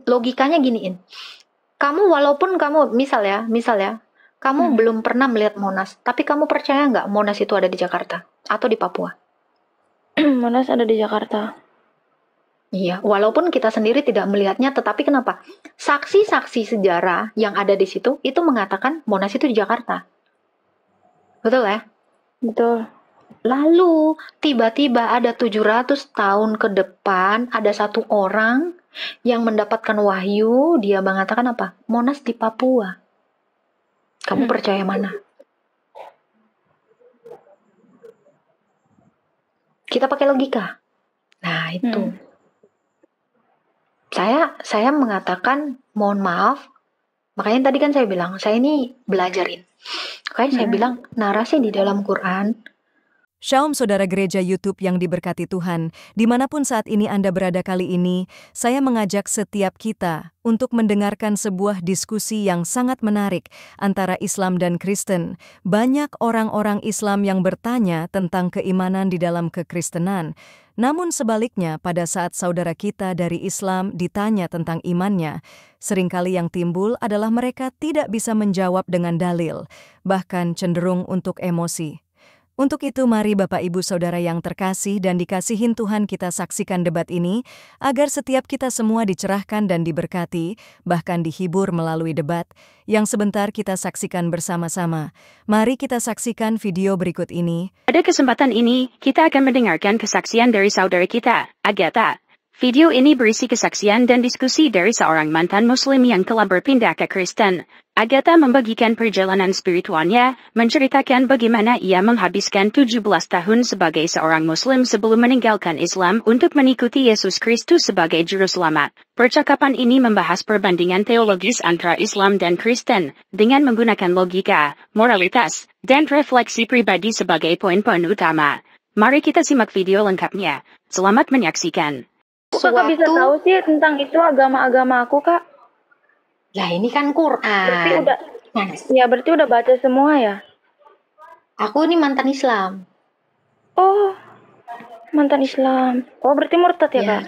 logikanya giniin. Kamu walaupun kamu misal ya, kamu belum pernah melihat Monas, tapi kamu percaya nggak Monas itu ada di Jakarta atau di Papua? Monas ada di Jakarta. Iya, walaupun kita sendiri tidak melihatnya, tetapi kenapa? Saksi-saksi sejarah yang ada di situ itu mengatakan Monas itu di Jakarta. Betul ya? Betul. Lalu tiba-tiba ada 700 tahun ke depan ada satu orang yang mendapatkan wahyu, dia mengatakan apa? Monas di Papua. Kamu percaya mana? Kita pakai logika. Nah, itu. Saya mengatakan mohon maaf. Makanya tadi kan saya bilang, saya ini belajarin. Makanya saya bilang narasi di dalam Quran. Shalom saudara gereja YouTube yang diberkati Tuhan, dimanapun saat ini Anda berada kali ini, saya mengajak setiap kita untuk mendengarkan sebuah diskusi yang sangat menarik antara Islam dan Kristen. Banyak orang-orang Islam yang bertanya tentang keimanan di dalam kekristenan. Namun sebaliknya, pada saat saudara kita dari Islam ditanya tentang imannya, seringkali yang timbul adalah mereka tidak bisa menjawab dengan dalil, bahkan cenderung untuk emosi. Untuk itu mari Bapak Ibu Saudara yang terkasih dan dikasihin Tuhan kita saksikan debat ini, agar setiap kita semua dicerahkan dan diberkati, bahkan dihibur melalui debat, yang sebentar kita saksikan bersama-sama. Mari kita saksikan video berikut ini. Pada kesempatan ini, kita akan mendengarkan kesaksian dari saudara kita, Agatha. Video ini berisi kesaksian dan diskusi dari seorang mantan Muslim yang telah berpindah ke Kristen. Agatha membagikan perjalanan spiritualnya, menceritakan bagaimana ia menghabiskan 17 tahun sebagai seorang Muslim sebelum meninggalkan Islam untuk mengikuti Yesus Kristus sebagai Juru Selamat. Percakapan ini membahas perbandingan teologis antara Islam dan Kristen, dengan menggunakan logika, moralitas, dan refleksi pribadi sebagai poin-poin utama. Mari kita simak video lengkapnya. Selamat menyaksikan. Kakak bisa tahu sih tentang itu agama-agama aku, Kak? Lah ini kan Quran. Berarti udah baca semua ya? Aku ini mantan Islam. Oh, mantan Islam. Oh, berarti murtad ya, Kak?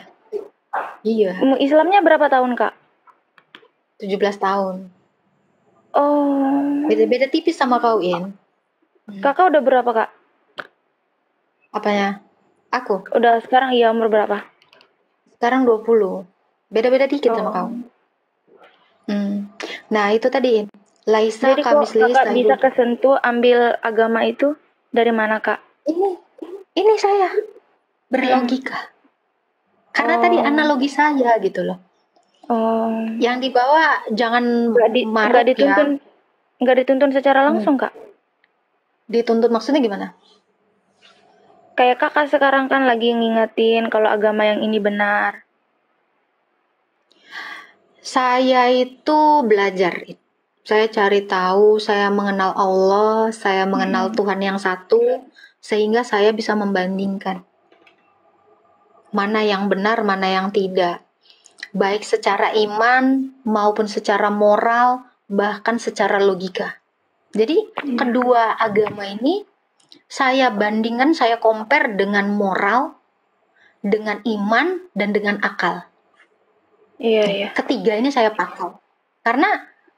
Iya. Islamnya berapa tahun, Kak? 17 tahun. Oh. Beda-beda tipis sama kau, In. Kakak udah berapa, Kak? Apanya? Aku? Udah sekarang umur berapa? Sekarang 20. Beda-beda dikit sama kau. Nah, itu tadi. Laisa Jadi kok kakak bisa kesentuh ambil agama itu dari mana, Kak? Ini saya berlogika. Karena tadi analogi saya gitu loh. Yang dibawa jangan marah ya. Nggak dituntun secara langsung, Kak? Dituntut maksudnya gimana? Kayak kakak sekarang kan lagi ngingetin kalau agama yang ini benar. Saya itu belajar. Saya cari tahu, saya mengenal Allah, saya mengenal Tuhan yang satu, sehingga saya bisa membandingkan. Mana yang benar, mana yang tidak. Baik secara iman, maupun secara moral, bahkan secara logika. Jadi, kedua agama ini, saya bandingkan, saya compare dengan moral, dengan iman, dan dengan akal. Iya. Ketiga ini saya pakai. Karena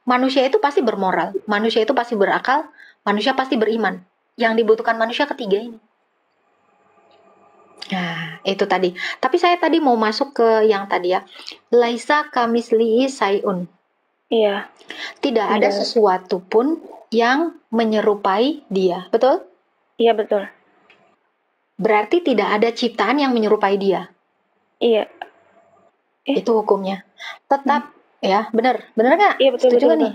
manusia itu pasti bermoral, manusia itu pasti berakal, manusia pasti beriman. Yang dibutuhkan manusia ketiga ini. Nah, itu tadi. Tapi saya tadi mau masuk ke yang tadi ya. Laisa kamislihi sayun. Iya. Tidak ada sesuatu pun yang menyerupai dia. Betul? Iya, betul. Berarti tidak ada ciptaan yang menyerupai dia. Iya. Itu hukumnya. Tetap ya, benar. Benar nggak? Iya, betul. Setuju nih?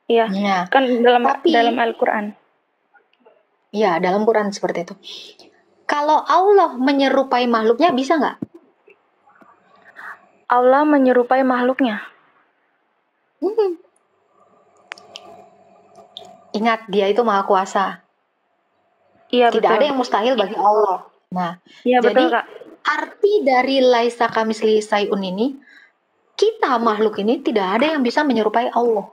Iya. Ya. Kan dalam Al-Qur'an. Ya, dalam Quran seperti itu. Kalau Allah menyerupai makhluknya bisa nggak? Allah menyerupai makhluknya. Ingat, dia itu maha kuasa. Iya, tidak betul. ada yang mustahil bagi Allah. Nah, iya, jadi betul, Kak. Arti dari laisa kamislihi sayun ini, kita makhluk ini tidak ada yang bisa menyerupai Allah.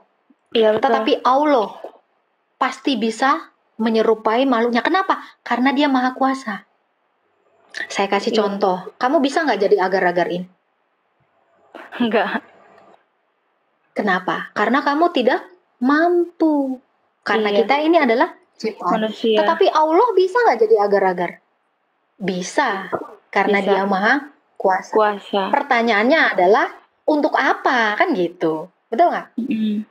Iya, betul. Tetapi Allah pasti bisa menyerupai makhluknya. Kenapa? Karena dia maha kuasa. Saya kasih contoh. Kamu bisa nggak jadi agar-agarin? Enggak. Kenapa? Karena kamu tidak mampu. Karena Iya. kita ini adalah ciptaan. Manusia. Tetapi Allah bisa nggak jadi agar-agar? Bisa. Karena Bisa. Dia Maha Kuasa. Kuasa. Pertanyaannya adalah untuk apa? Kan gitu. Betul nggak? Mm-mm.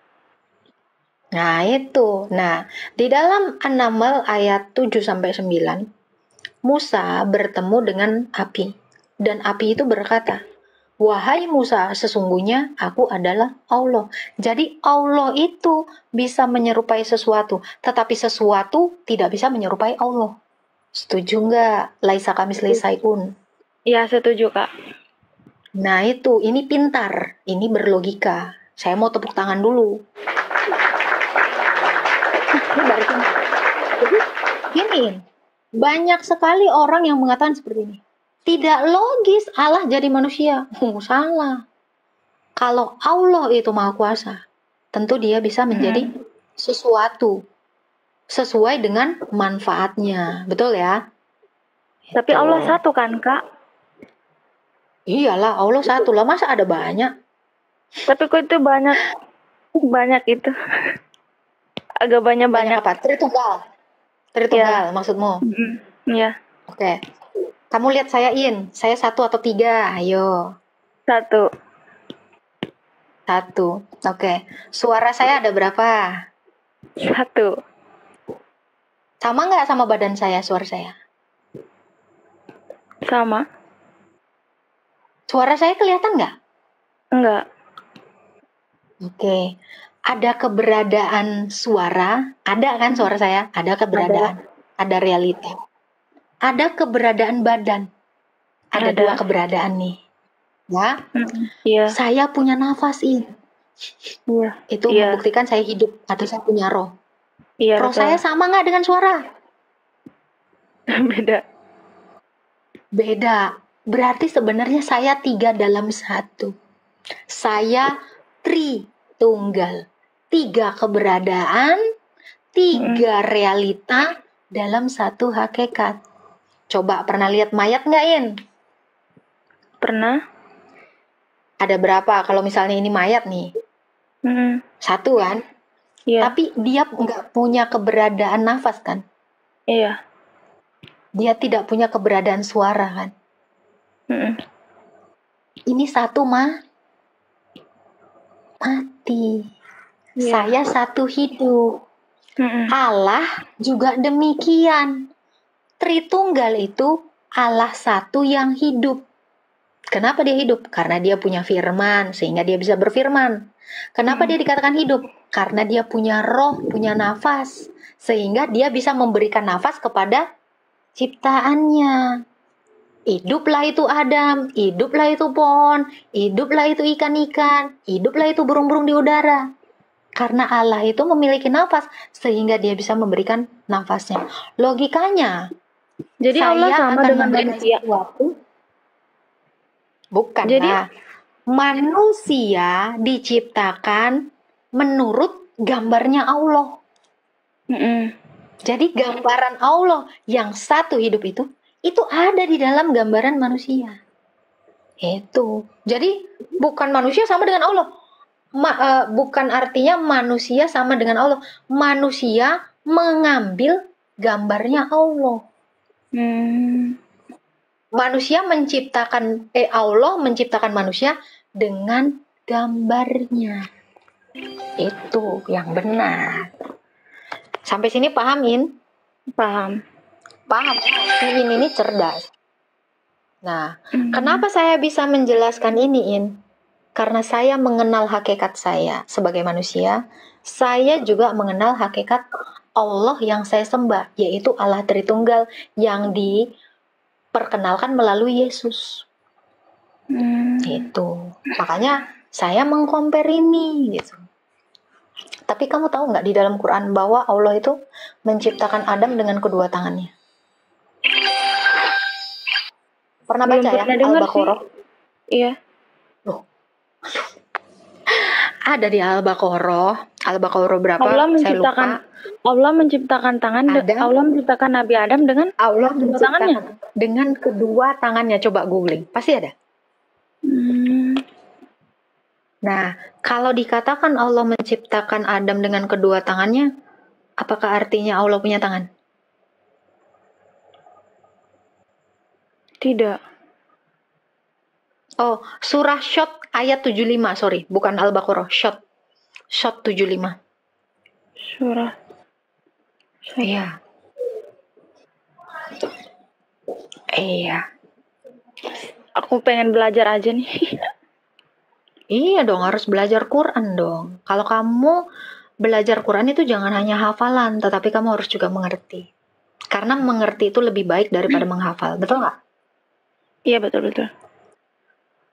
Nah, itu. Nah, di dalam An-Naml ayat 7-9, Musa bertemu dengan api. Dan api itu berkata, "Wahai Musa, sesungguhnya aku adalah Allah." Jadi Allah itu bisa menyerupai sesuatu, tetapi sesuatu tidak bisa menyerupai Allah. Setuju nggak? Laisa kamitslihi syai'un. Ya, setuju, Kak. Nah itu, ini pintar, ini berlogika. Saya mau tepuk tangan dulu. Ini baru pintar. Jadi gini, banyak sekali orang yang mengatakan seperti ini. Tidak logis Allah jadi manusia. Salah. Kalau Allah itu Maha Kuasa, tentu Dia bisa menjadi sesuatu sesuai dengan manfaatnya. Betul ya? Tapi Allah satu kan, Kak? Iyalah, Allah satu lah. Masa ada banyak? Tapi kok itu banyak itu. Agak Banyak banyak. apa? Tritunggal. Tritunggal maksudmu? Iya. Oke. Kamu lihat saya Saya 1 atau 3? Ayo. 1. 1. Oke. Suara saya ada berapa? 1. Sama nggak sama badan saya, suara saya? Sama. Suara saya kelihatan nggak? Enggak. Oke. Ada keberadaan suara? Ada kan suara saya? Ada keberadaan. Ada realita. Ada keberadaan badan. Ada 2 keberadaan nih. Ya? Iya. Saya punya nafas ini. Iya. Itu membuktikan saya hidup atau saya punya roh. Iya. Roh betul. saya sama nggak dengan suara? Beda. Berarti sebenarnya saya 3 dalam 1. Saya Tritunggal. 3 keberadaan, 3 realita dalam 1 hakikat. Coba pernah lihat mayat nggak, In? Pernah. Ada berapa? Kalau misalnya ini mayat nih. 1 kan? Iya. Tapi dia nggak punya keberadaan nafas kan? Iya. Dia tidak punya keberadaan suara kan? Ini 1 mati. Iya. Saya 1 hidup. Allah juga demikian. Tritunggal itu Allah 1 yang hidup. Kenapa dia hidup? Karena dia punya firman, sehingga dia bisa berfirman. Kenapa dia dikatakan hidup? Karena dia punya roh, punya nafas, sehingga dia bisa memberikan nafas kepada ciptaannya. Hiduplah itu Adam, hiduplah itu pohon, hiduplah itu ikan-ikan, hiduplah itu burung-burung di udara. Karena Allah itu memiliki nafas, sehingga dia bisa memberikan nafasnya. Logikanya, jadi Allah sama dengan manusia. Bukan. Jadi manusia diciptakan menurut gambarnya Allah. Jadi gambaran Allah yang 1 hidup itu ada di dalam gambaran manusia. Itu. Jadi bukan manusia sama dengan Allah. Bukan artinya manusia sama dengan Allah. Manusia mengambil gambarnya Allah. Manusia menciptakan Allah menciptakan manusia dengan gambarnya. Itu yang benar. Sampai sini paham, In? Paham. Si In ini cerdas. Nah, kenapa saya bisa menjelaskan ini, In? Karena saya mengenal hakikat saya sebagai manusia. Saya juga mengenal hakikat Allah yang saya sembah, yaitu Allah Tritunggal yang diperkenalkan melalui Yesus. Itu. Makanya saya mengcompare ini gitu. Tapi kamu tahu nggak di dalam Quran bahwa Allah itu menciptakan Adam dengan kedua tangannya? Pernah baca ya Al-Baqarah? Iya. Loh. Ada di Al-Baqarah. Al-Baqarah berapa? Saya lupa. Allah menciptakan Allah menciptakan Nabi Adam dengan Allah kedua tangannya. Dengan kedua tangannya. Coba googling. Pasti ada. Nah, kalau dikatakan Allah menciptakan Adam dengan kedua tangannya, apakah artinya Allah punya tangan? Tidak. Oh, surah Syot ayat 75, sorry, bukan Al-Baqarah, Syot 75. Surah. Iya. Iya. Aku pengen belajar aja nih. Iya dong, harus belajar Quran dong. Kalau kamu belajar Quran itu jangan hanya hafalan, tetapi kamu harus juga mengerti. Karena mengerti itu lebih baik daripada menghafal, betul nggak? Iya, betul-betul.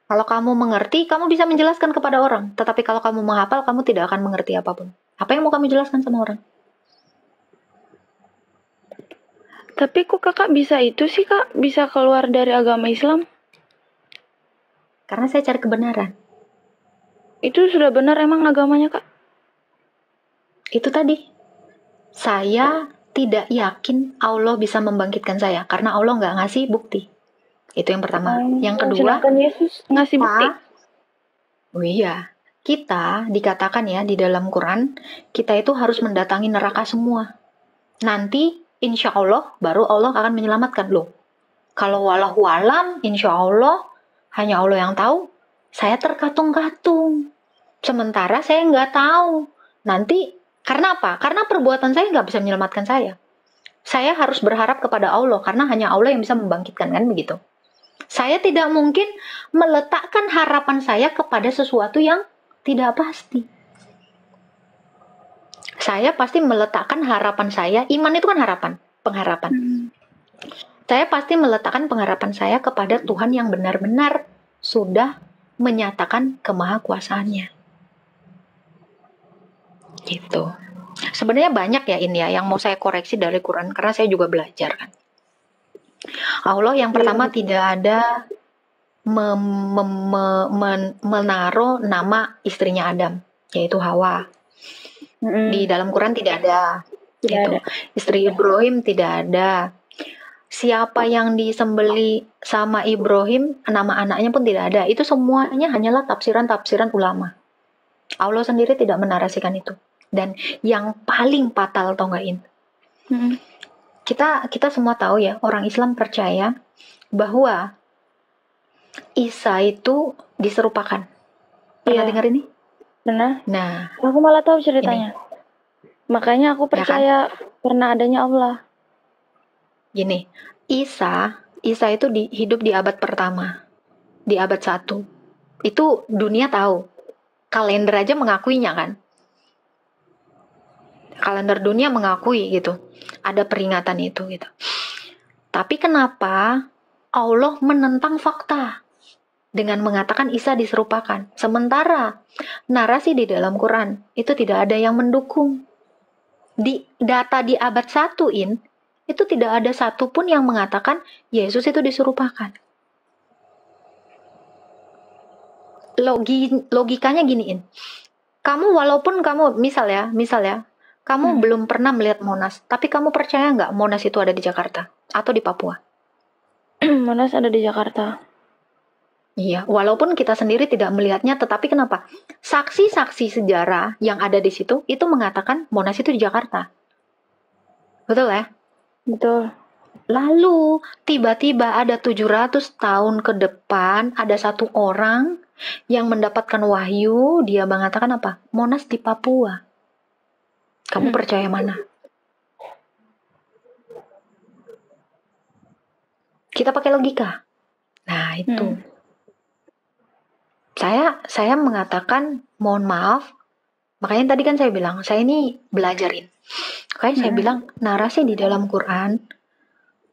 Kalau kamu mengerti, kamu bisa menjelaskan kepada orang. Tetapi kalau kamu menghafal, kamu tidak akan mengerti apapun. Apa yang mau kamu jelaskan sama orang? Tapi kok kakak bisa itu sih, Kak? Bisa keluar dari agama Islam? Karena saya cari kebenaran. Itu sudah benar emang agamanya, Kak? Itu tadi. Saya tidak yakin Allah bisa membangkitkan saya. Karena Allah nggak ngasih bukti. Itu yang pertama. Yang kedua, sedangkan Yesus ngasih bukti. Oh iya, kita dikatakan ya di dalam Quran, kita itu harus mendatangi neraka semua. Nanti insya Allah baru Allah akan menyelamatkan loh. Kalau walahu alam, insya Allah hanya Allah yang tahu. Saya terkatung-katung. Sementara saya nggak tahu. Nanti karena apa? Karena perbuatan saya nggak bisa menyelamatkan saya. Saya harus berharap kepada Allah karena hanya Allah yang bisa membangkitkan, kan begitu. Saya tidak mungkin meletakkan harapan saya kepada sesuatu yang tidak pasti. Saya pasti meletakkan harapan saya, iman itu kan harapan, pengharapan. Saya pasti meletakkan pengharapan saya kepada Tuhan yang benar-benar sudah menyatakan kemahakuasaannya. Gitu. Sebenarnya banyak ya ini ya yang mau saya koreksi dari Quran karena saya juga belajar kan. Allah yang pertama tidak ada menaruh nama istrinya Adam, yaitu Hawa. Di dalam Quran tidak ada. Tidak ada. Istri Ibrahim tidak ada. Siapa yang disembeli sama Ibrahim, nama anaknya pun tidak ada. Itu semuanya hanyalah tafsiran-tafsiran ulama. Allah sendiri tidak menarasikan itu. Dan yang paling fatal tau nggak In? Kita semua tahu ya, orang Islam percaya bahwa Isa itu diserupakan. Pernah dengar ini? Benar. Nah, Aku malah tahu ceritanya. Makanya aku percaya pernah adanya Allah. Gini, Isa itu hidup di abad pertama, di abad 1. Itu dunia tahu. Kalender aja mengakuinya kan. Kalender dunia mengakui gitu. Ada peringatan itu gitu. Tapi kenapa Allah menentang fakta dengan mengatakan Isa diserupakan? Sementara narasi di dalam Quran itu tidak ada yang mendukung. Di data di abad 1 itu tidak ada satupun yang mengatakan Yesus itu diserupakan. Logikanya giniin. Kamu walaupun kamu misal ya, kamu belum pernah melihat Monas, tapi kamu percaya nggak Monas itu ada di Jakarta atau di Papua? Monas ada di Jakarta. Iya, walaupun kita sendiri tidak melihatnya, tetapi kenapa? Saksi-saksi sejarah yang ada di situ itu mengatakan Monas itu di Jakarta. Betul ya? Betul. Lalu tiba-tiba ada 700 tahun ke depan ada satu orang yang mendapatkan wahyu, dia mengatakan apa? Monas di Papua. Kamu percaya mana? Kita pakai logika. Nah, itu. Saya mengatakan mohon maaf. Makanya tadi kan saya bilang, saya ini belajarin. Makanya saya bilang narasi di dalam Quran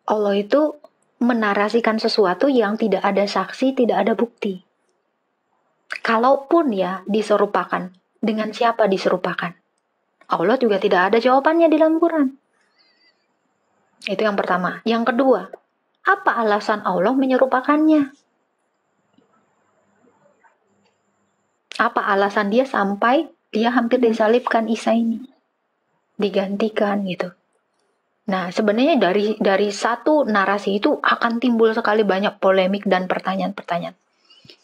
Allah itu menarasikan sesuatu yang tidak ada saksi, tidak ada bukti. Kalaupun ya diserupakan, dengan siapa diserupakan? Allah juga tidak ada jawabannya di dalam Quran. Itu yang pertama. Yang kedua, apa alasan Allah menyerupakannya? Apa alasan dia sampai dia hampir disalibkan Isa ini? Digantikan gitu. Nah, sebenarnya dari satu narasi itu akan timbul sekali banyak polemik dan pertanyaan-pertanyaan.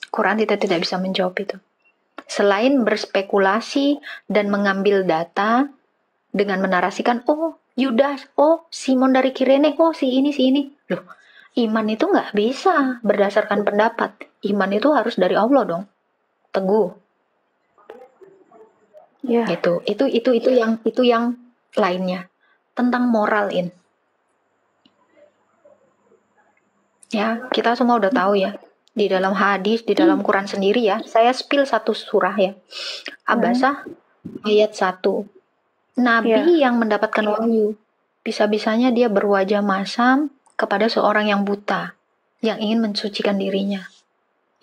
Quran tidak bisa menjawab itu. Selain berspekulasi dan mengambil data dengan menarasikan, oh Yudas, oh Simon dari Kirene, oh si ini. Loh, iman itu nggak bisa berdasarkan pendapat. Iman itu harus dari Allah dong. Teguh. Ya. Gitu. Itu yang lainnya. Tentang moral in. Ya, kita semua udah tahu ya. Di dalam hadis, di dalam Quran sendiri ya. Saya spill satu surah ya. Abasah ayat 1. Nabi yang mendapatkan wahyu, bisa-bisanya dia berwajah masam kepada seorang yang buta, yang ingin mensucikan dirinya.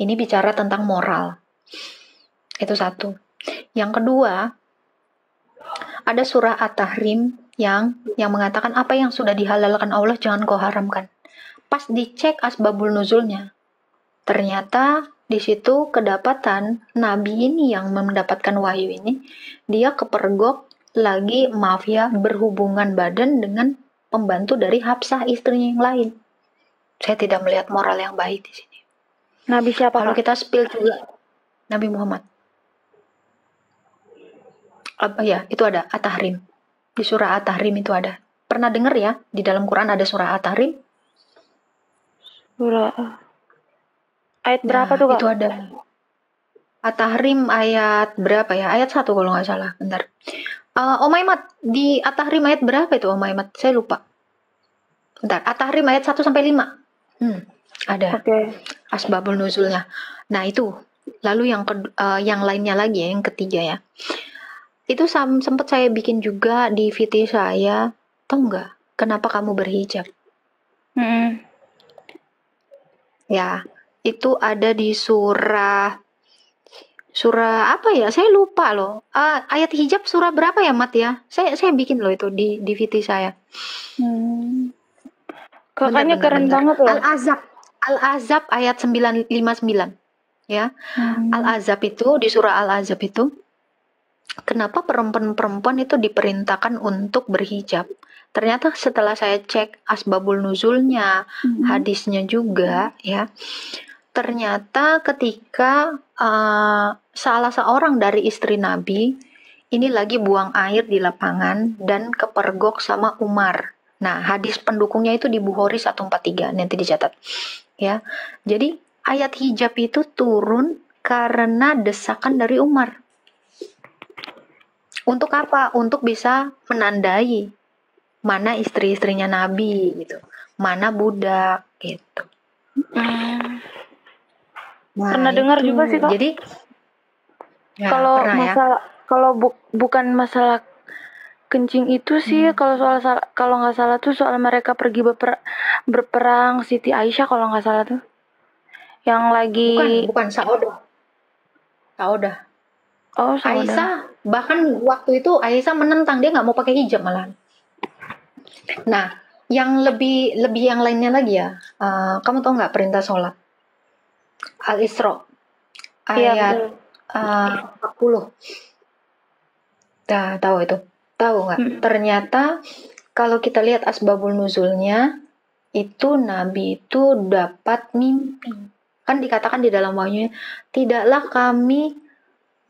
Ini bicara tentang moral. Itu satu. Yang kedua, ada surah At-Tahrim yang mengatakan apa yang sudah dihalalkan Allah jangan kau haramkan. Pas dicek asbabul nuzulnya, ternyata di situ kedapatan Nabi ini yang mendapatkan wahyu ini, dia kepergok lagi mafia berhubungan badan dengan pembantu dari Hafsah istrinya yang lain. Saya tidak melihat moral yang baik di sini. Nabi siapa? Kalau kita spill juga Nabi Muhammad. Apa ya? Itu ada At-Tahrim. Di surah At-Tahrim itu ada. Pernah dengar ya? Di dalam Quran ada surah At-Tahrim. Surah ayat berapa tuh, Kak? Itu ada. At-Tahrim ayat berapa ya? Ayat 1 kalau nggak salah. Bentar. Om Aimat, di At-Tahrim ayat berapa itu Om Aimat? Saya lupa. Bentar, At-Tahrim ayat 1 sampai 5. Ada. Oke. Asbabul nuzulnya. Nah, itu. Lalu yang lainnya lagi ya, yang ketiga ya. Itu sempat saya bikin juga di VT saya. Tahu nggak? Kenapa kamu berhijab? Ya, itu ada di surah apa ya? Saya lupa loh. Ayat hijab surah berapa ya, Mat ya? Saya bikin loh itu di VT saya. Kakaknya keren banget loh. Al-Azab ayat 959. Ya. Al-Azab itu di surah Al-Azab itu kenapa perempuan-perempuan itu diperintahkan untuk berhijab? Ternyata setelah saya cek asbabul nuzulnya, hadisnya juga ya. Ternyata ketika salah seorang dari istri Nabi ini lagi buang air di lapangan dan kepergok sama Umar. Nah, hadis pendukungnya itu di Bukhari 143, nanti dicatat. Ya. Jadi ayat hijab itu turun karena desakan dari Umar. Untuk apa? Untuk bisa menandai mana istri-istrinya Nabi gitu, mana budak gitu. Nah, pernah dengar juga sih, Kak. Jadi kalau masalah bukan masalah kencing itu sih, kalau nggak salah tuh soal mereka pergi berperang Siti Aisyah kalau nggak salah tuh. Yang lagi bukan Saudah. Oh, Saudah. Aisyah, bahkan waktu itu Aisyah menentang, dia nggak mau pakai hijab malahan. Nah, yang lebih yang lainnya lagi ya, kamu tahu nggak perintah sholat? Al-Isra ayat 40. Tahu itu? Tahu nggak? Ternyata kalau kita lihat asbabul nuzulnya, itu Nabi itu dapat mimpi. Kan dikatakan di dalam wahyunya, tidaklah kami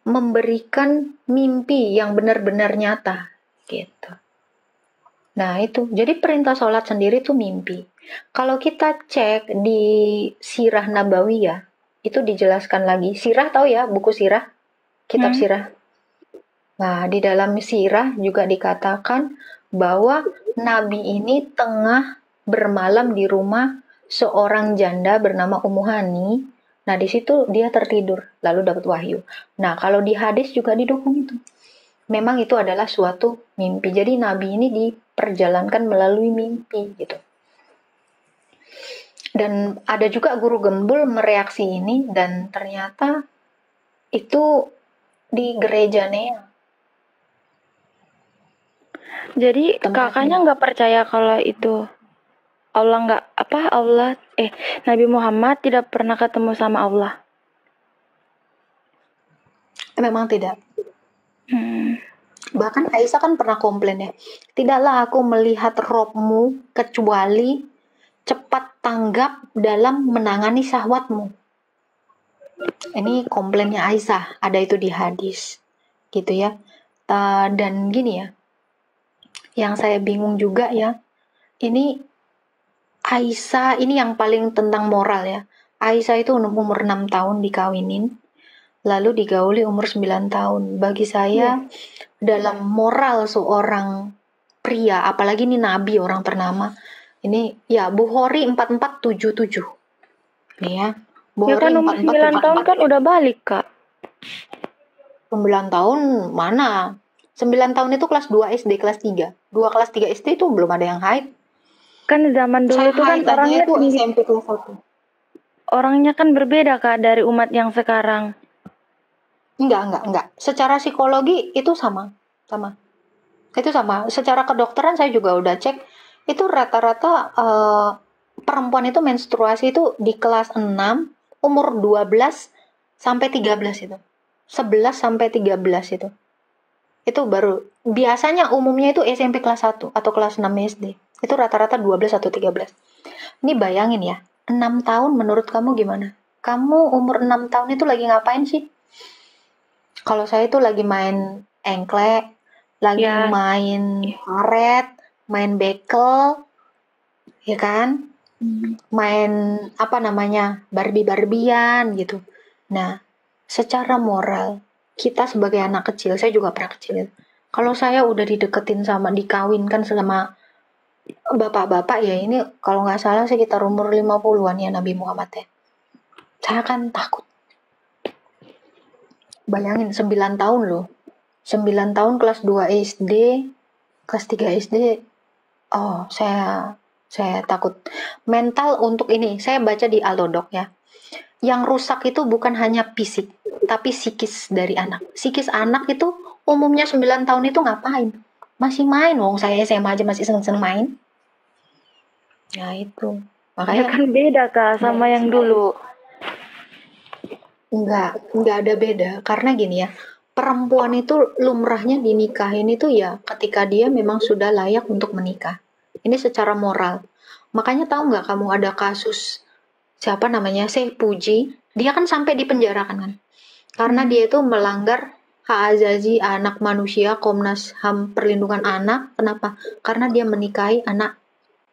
memberikan mimpi yang benar-benar nyata gitu. Nah itu, jadi perintah sholat sendiri itu mimpi. Kalau kita cek di Sirah Nabawiyah, itu dijelaskan lagi. Sirah tahu ya, buku Sirah, kitab Sirah. Nah di dalam Sirah juga dikatakan bahwa Nabi ini tengah bermalam di rumah seorang janda bernama Ummu Hani. Nah, di situ dia tertidur, lalu dapat wahyu. Nah, kalau di hadis juga didukung itu. Memang itu adalah suatu mimpi. Jadi Nabi ini diperjalankan melalui mimpi gitu. Dan ada juga guru gembul mereaksi ini dan ternyata itu di gereja Nea. Jadi kakaknya nggak percaya kalau itu Nabi Muhammad tidak pernah ketemu sama Allah. Memang tidak. Bahkan Aisyah kan pernah komplain ya, tidaklah aku melihat Robmu kecuali cepat tanggap dalam menangani syahwatmu. Ini komplainnya Aisyah, ada itu di hadis, gitu ya. Dan gini ya, yang saya bingung juga ya, ini Aisyah ini yang paling tentang moral ya. Aisyah itu umur 6 tahun dikawinin, lalu digauli umur 9 tahun. Bagi saya, dalam moral seorang pria, apalagi ini nabi orang ternama, ini ya Bukhari 4477. Nih ya, Ya kan umur 9 tahun kan udah balik, Kak. 9 tahun mana? 9 tahun itu kelas 2 SD, kelas 3. 2 kelas 3 SD itu belum ada yang haid. Kan zaman dulu itu kan orangnya itu SMP kelas 1. Orangnya kan berbeda, Kak, dari umat yang sekarang. Enggak. Secara psikologi itu sama. Itu sama. Secara kedokteran saya juga udah cek, itu rata-rata perempuan itu menstruasi itu di kelas 6, umur 12 sampai 13 itu. 11 sampai 13 itu. Itu baru, biasanya umumnya itu SMP kelas 1 atau kelas 6 SD. Itu rata-rata 12 atau 13. Ini bayangin ya, 6 tahun menurut kamu gimana? Kamu umur 6 tahun itu lagi ngapain sih? Kalau saya itu lagi main engklek, lagi main karet, main bekel, ya kan? Main apa namanya, Barbie-Barbian gitu. Nah, secara moral, kita sebagai anak kecil, saya juga pernah kecil. Kalau saya udah dideketin sama, dikawinkan sama bapak-bapak ya, ini kalau nggak salah sekitar umur 50-an ya Nabi Muhammad ya. Saya kan takut. Bayangin 9 tahun loh. 9 tahun kelas 2 SD, kelas 3 SD. Oh, saya takut. Mental untuk ini, saya baca di Alodok ya. Yang rusak itu bukan hanya fisik, tapi psikis dari anak. Psikis anak itu umumnya 9 tahun itu ngapain? Masih main, wong saya SMA aja masih seneng-seneng main. Ya itu. Makanya kan beda, Kak, sama yang dulu. Enggak ada beda. Karena gini ya, perempuan itu lumrahnya dinikahin itu ya ketika dia memang sudah layak untuk menikah. Ini secara moral. Makanya tahu nggak kamu ada kasus siapa namanya Syekh Puji, dia kan sampai dipenjarakan kan. Karena dia itu melanggar hak azazi anak manusia, Komnas HAM perlindungan anak. Kenapa? Karena dia menikahi anak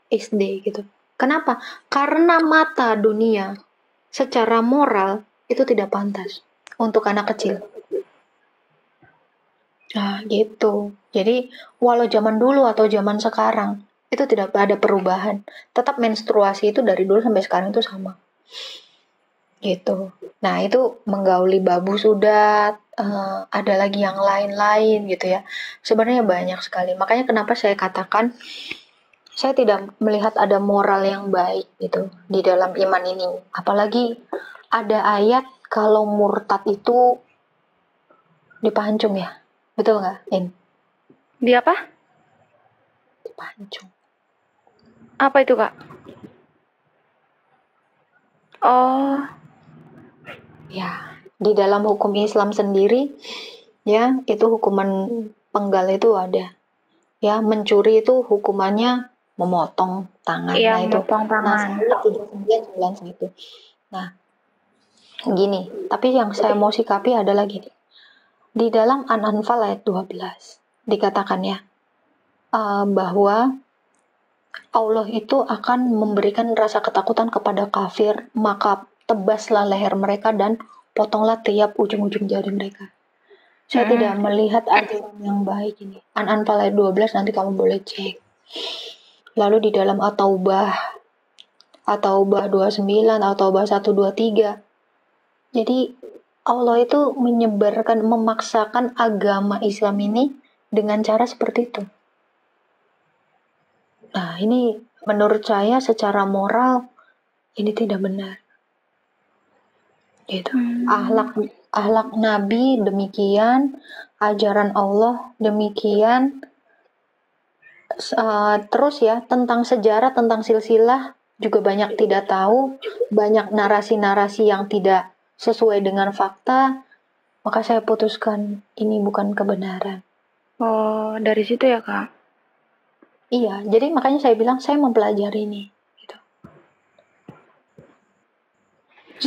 SD gitu. Kenapa? Karena mata dunia secara moral itu tidak pantas untuk anak kecil. Nah, gitu. Jadi, walau zaman dulu atau zaman sekarang, itu tidak ada perubahan. Tetap menstruasi itu dari dulu sampai sekarang itu sama. Gitu. Nah, itu menggauli babu sudah, ada lagi yang lain-lain gitu ya. Sebenarnya banyak sekali. Makanya kenapa saya katakan, saya tidak melihat ada moral yang baik gitu di dalam iman ini. Apalagi ada ayat kalau murtad itu dipancung ya. Betul nggak, In? Di apa? Dipancung. Apa itu, Kak? Oh. Ya, di dalam hukum Islam sendiri, ya, itu hukuman penggal itu ada. Ya, mencuri itu hukumannya memotong tangan. Iya, Nah, itu. memotong tangan. Nah, 3991. Nah, gini, tapi yang saya mau sikapi adalah gini. Di dalam An-Anfal ayat 12 dikatakan ya, bahwa Allah itu akan memberikan rasa ketakutan kepada kafir, maka tebaslah leher mereka dan potonglah tiap ujung-ujung jari mereka. Saya tidak melihat ajaran yang baik ini. An-Anfal ayat 12 nanti kamu boleh cek. Lalu di dalam At-Taubah 29, At-Taubah 123. Jadi Allah itu menyebarkan, memaksakan agama Islam ini dengan cara seperti itu. Nah, ini menurut saya secara moral ini tidak benar. Gitu. Akhlak Nabi demikian, ajaran Allah demikian. Terus ya, tentang sejarah, tentang silsilah juga banyak tidak tahu, banyak narasi-narasi yang tidak sesuai dengan fakta. Maka saya putuskan ini bukan kebenaran. Oh, dari situ ya, Kak? Iya, jadi makanya saya bilang saya mempelajari ini. Gitu.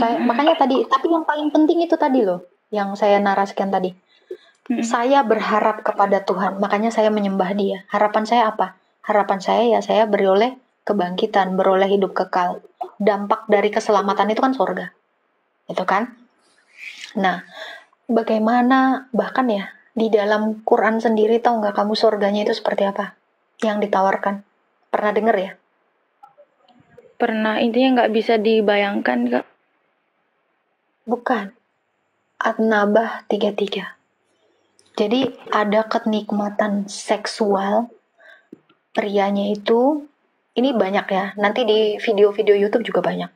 Makanya tadi, tapi yang paling penting itu tadi loh, yang saya narasikan tadi. Saya berharap kepada Tuhan, makanya saya menyembah Dia. Harapan saya apa? Harapan saya ya saya beroleh kebangkitan, beroleh hidup kekal. Dampak dari keselamatan itu kan surga. Itu kan? Nah, bagaimana bahkan ya di dalam Quran sendiri, tahu nggak kamu surganya itu seperti apa yang ditawarkan? Pernah dengar ya? Pernah, intinya nggak bisa dibayangkan, Kak. Bukan. An-Nabah 33. Jadi ada kenikmatan seksual prianya itu, ini banyak ya, nanti di video-video YouTube juga banyak.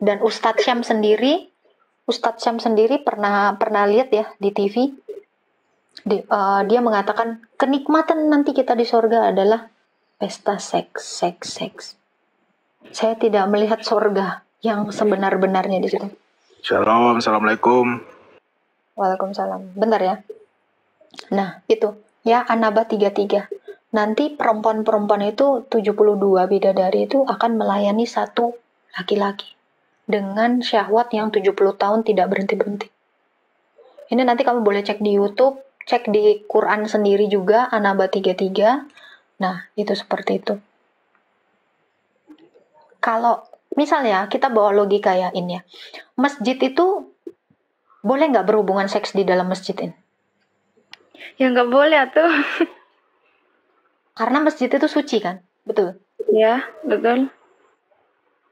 Dan Ustadz Syam sendiri pernah lihat ya di TV. Dia mengatakan kenikmatan nanti kita di surga adalah pesta seks. Saya tidak melihat surga yang sebenar-benarnya di situ. Shalom, assalamualaikum. Waalaikumsalam. Bentar ya. Nah, itu ya An-Nabah 33. Nanti perempuan-perempuan itu 72 bidadari itu akan melayani satu laki-laki dengan syahwat yang 70 tahun tidak berhenti-berhenti. Ini nanti kamu boleh cek di YouTube, cek di Quran sendiri juga An-Nabah 33. Nah, itu seperti itu. Kalau misalnya kita bawa logika ya ini ya. Masjid itu boleh nggak berhubungan seks di dalam masjid ini? Ya nggak boleh tuh. Karena masjid itu suci kan? Betul? Ya, betul.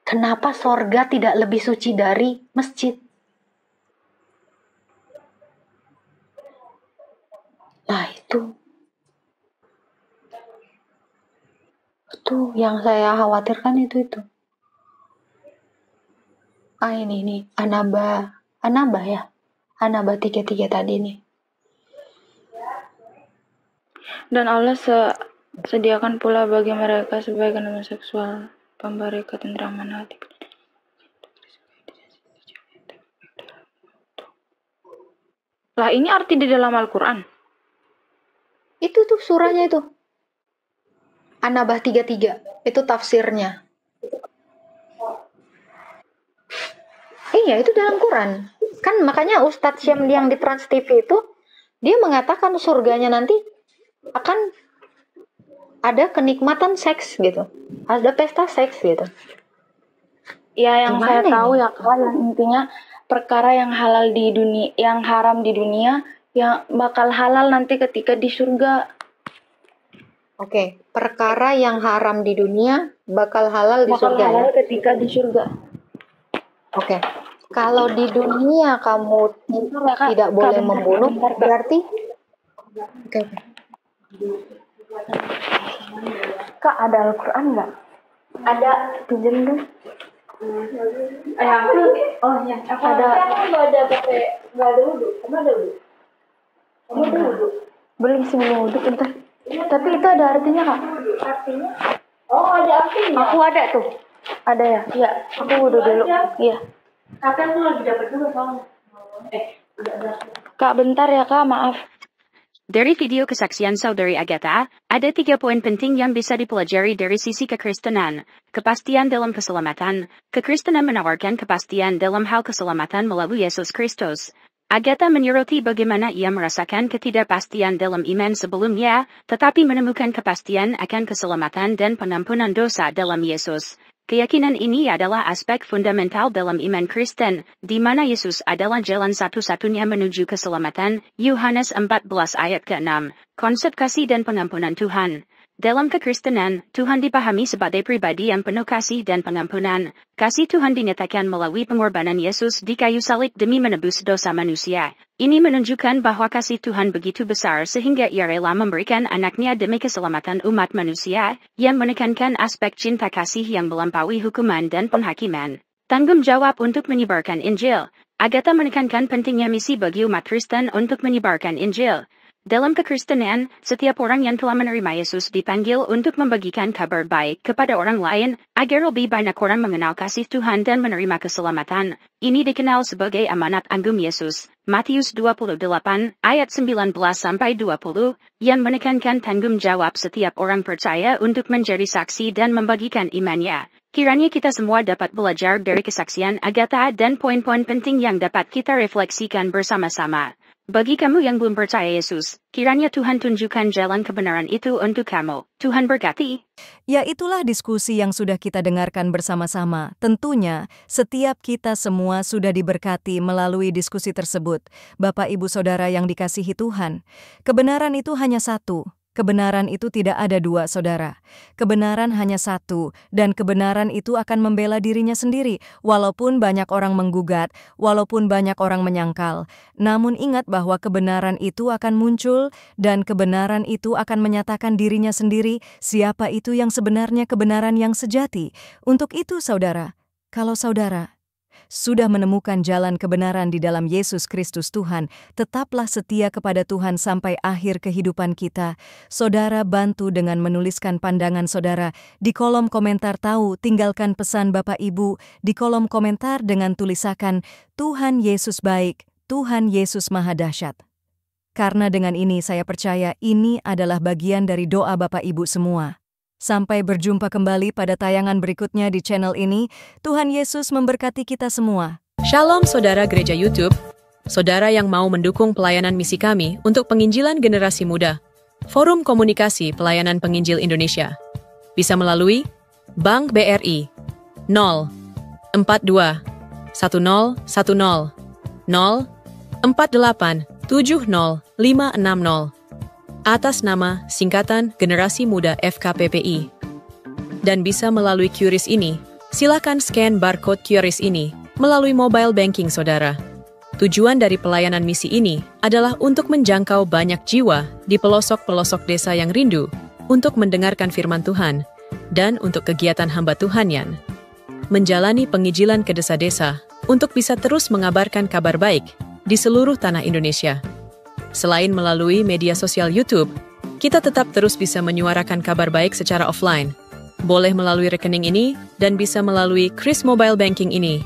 Kenapa sorga tidak lebih suci dari masjid? Nah itu yang saya khawatirkan itu. Ini An-Nabah ya. An-Nabah 33 tadi nih. Dan Allah sediakan pula bagi mereka sebagai nama seksual, pemberi ketentraman hati. Lah ini arti di dalam Al-Quran. Itu tuh surahnya itu. An-Nabah 33. Itu tafsirnya. Iya, itu dalam Quran. Kan makanya Ustadz Syam yang di Trans TV itu, dia mengatakan surganya nanti akan ada kenikmatan seks gitu. Ada pesta seks gitu. Ya, yang saya tahu ya Kak, yang intinya perkara yang halal di dunia, yang haram di dunia, yang bakal halal nanti ketika di surga. Oke, perkara yang haram di dunia bakal halal di surga. Bakal halal ketika di surga. Oke. Kalau di dunia kamu tidak boleh membunuh, berarti Oke. Kak, ada Al-Quran nggak? Ada, pinjam dong. Oh ya, aku ada wudhu. Kamu ada wudhu? Kamu ada wudhu? Belum sebelum wudhu, bentar. Tapi itu ada artinya Kak? Artinya? Oh, ada artinya. Aku ada tuh. Ada ya? Iya, aku wudhu dulu. Iya. Kakak tuh lagi dapat dulu soalnya. Kak, bentar ya Kak, maaf. Dari video kesaksian Saudari Agatha, ada 3 poin penting yang bisa dipelajari dari sisi kekristenan. Kepastian dalam keselamatan. Kekristenan menawarkan kepastian dalam hal keselamatan melalui Yesus Kristus. Agatha menyoroti bagaimana ia merasakan ketidakpastian dalam iman sebelumnya, tetapi menemukan kepastian akan keselamatan dan pengampunan dosa dalam Yesus. Keyakinan ini adalah aspek fundamental dalam iman Kristen, di mana Yesus adalah jalan satu-satunya menuju keselamatan, Yohanes 14 ayat ke-6, konsep kasih dan pengampunan Tuhan. Dalam kekristenan, Tuhan dipahami sebagai pribadi yang penuh kasih dan pengampunan. Kasih Tuhan dinyatakan melalui pengorbanan Yesus di kayu salib demi menebus dosa manusia. Ini menunjukkan bahwa kasih Tuhan begitu besar sehingga ia rela memberikan anaknya demi keselamatan umat manusia, yang menekankan aspek cinta kasih yang melampaui hukuman dan penghakiman. Tanggung jawab untuk menyebarkan Injil. Agatha menekankan pentingnya misi bagi umat Kristen untuk menyebarkan Injil. Dalam kekristenan, setiap orang yang telah menerima Yesus dipanggil untuk membagikan kabar baik kepada orang lain, agar lebih banyak orang mengenal kasih Tuhan dan menerima keselamatan. Ini dikenal sebagai amanat agung Yesus, Matius 28, ayat 19-20, yang menekankan tanggung jawab setiap orang percaya untuk menjadi saksi dan membagikan imannya. Kiranya kita semua dapat belajar dari kesaksian Agatha dan poin-poin penting yang dapat kita refleksikan bersama-sama. Bagi kamu yang belum percaya Yesus, kiranya Tuhan tunjukkan jalan kebenaran itu untuk kamu. Tuhan berkati. Ya, itulah diskusi yang sudah kita dengarkan bersama-sama. Tentunya, setiap kita semua sudah diberkati melalui diskusi tersebut. Bapak, Ibu, Saudara yang dikasihi Tuhan, kebenaran itu hanya satu. Kebenaran itu tidak ada dua, saudara. Kebenaran hanya satu, dan kebenaran itu akan membela dirinya sendiri, walaupun banyak orang menggugat, walaupun banyak orang menyangkal. Namun ingat bahwa kebenaran itu akan muncul, dan kebenaran itu akan menyatakan dirinya sendiri, siapa itu yang sebenarnya kebenaran yang sejati. Untuk itu, saudara, kalau saudara sudah menemukan jalan kebenaran di dalam Yesus Kristus Tuhan, tetaplah setia kepada Tuhan sampai akhir kehidupan kita. Saudara bantu dengan menuliskan pandangan saudara di kolom komentar. Tinggalkan pesan Bapak Ibu di kolom komentar dengan tulisakan, Tuhan Yesus baik, Tuhan Yesus maha dahsyat. Karena dengan ini saya percaya ini adalah bagian dari doa Bapak Ibu semua. Sampai berjumpa kembali pada tayangan berikutnya di channel ini. Tuhan Yesus memberkati kita semua. Shalom saudara gereja YouTube, saudara yang mau mendukung pelayanan misi kami untuk penginjilan generasi muda. Forum Komunikasi Pelayanan Penginjil Indonesia. Bisa melalui Bank BRI 0 42 10 10 0 48 70 560 atas nama singkatan Generasi Muda FKPPI. Dan bisa melalui QRIS ini, silakan scan barcode QRIS ini melalui mobile banking saudara. Tujuan dari pelayanan misi ini adalah untuk menjangkau banyak jiwa di pelosok-pelosok desa yang rindu untuk mendengarkan firman Tuhan dan untuk kegiatan hamba Tuhan yang menjalani penginjilan ke desa-desa untuk bisa terus mengabarkan kabar baik di seluruh tanah Indonesia. Selain melalui media sosial YouTube, kita tetap terus bisa menyuarakan kabar baik secara offline. Boleh melalui rekening ini dan bisa melalui QRIS Mobile Banking ini.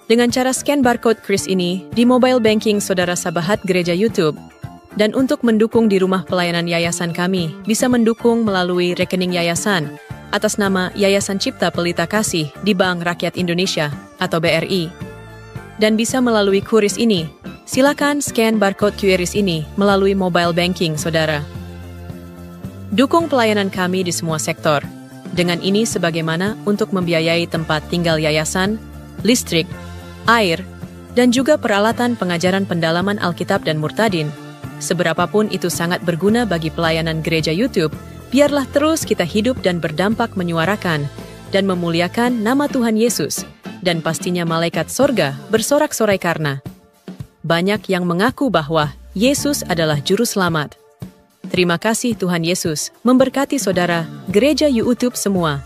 Dengan cara scan barcode QRIS ini di mobile banking saudara sahabat gereja YouTube. Dan untuk mendukung di rumah pelayanan yayasan kami, bisa mendukung melalui rekening yayasan atas nama Yayasan Cipta Pelita Kasih di Bank Rakyat Indonesia atau BRI. Dan bisa melalui QRIS ini. Silakan scan barcode QRIS ini melalui mobile banking saudara. Dukung pelayanan kami di semua sektor. Dengan ini sebagaimana untuk membiayai tempat tinggal yayasan, listrik, air, dan juga peralatan pengajaran pendalaman Alkitab dan Murtadin. Seberapapun itu sangat berguna bagi pelayanan gereja YouTube, biarlah terus kita hidup dan berdampak menyuarakan dan memuliakan nama Tuhan Yesus, dan pastinya malaikat sorga bersorak-sorai karena banyak yang mengaku bahwa Yesus adalah Juru Selamat. Terima kasih Tuhan Yesus memberkati saudara gereja YouTube semua.